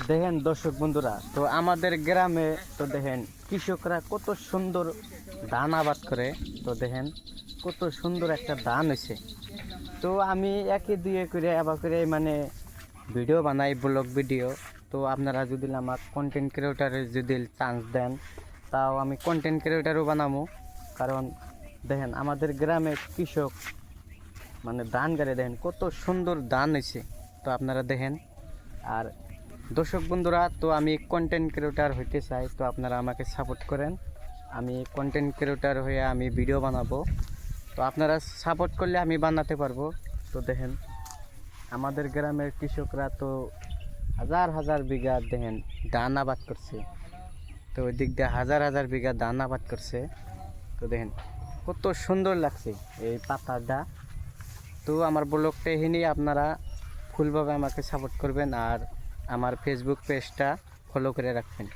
দেখেন দর্শক বন্ধুরা, তো আমাদের গ্রামে তো দেখেন কৃষকরা কত সুন্দর ধান আবাদ করে। তো দেখেন কত সুন্দর একটা ধান হয়েছে। তো আমি একে দুয়ে করে আবার করে মানে ভিডিও বানাই, ব্লগ ভিডিও। তো আপনারা যদি আমার কন্টেন্ট ক্রিয়েটারের যদি চান্স দেন, তাও আমি কন্টেন্ট ক্রিয়েটারও বানাবো। কারণ দেখেন আমাদের গ্রামে কৃষক মানে ধান গাড়ে দেখেন কত সুন্দর ধান হয়েছে। তো আপনারা দেখেন। আর দর্শক বন্ধুরা, তো আমি কন্টেন্ট ক্রিয়েটার হইতে চাই, তো আপনারা আমাকে সাপোর্ট করেন। আমি কন্টেন্ট ক্রিয়েটার হয়ে আমি ভিডিও বানাবো। তো আপনারা সাপোর্ট করলে আমি বানাতে পারবো। তো দেখেন আমাদের গ্রামের কৃষকরা তো হাজার হাজার বিঘা দেখেন ধান আবাদ করছে। তো ওই দিক দিয়ে হাজার হাজার বিঘা ধান আবাদ করছে। তো দেখেন কত সুন্দর লাগছে এই পাতাটা। তো আমার ব্লগটা এখানেই, আপনারা ফুলভাবে আমাকে সাপোর্ট করবেন আর আমার ফেসবুক পেজটা ফলো করে রাখবেন।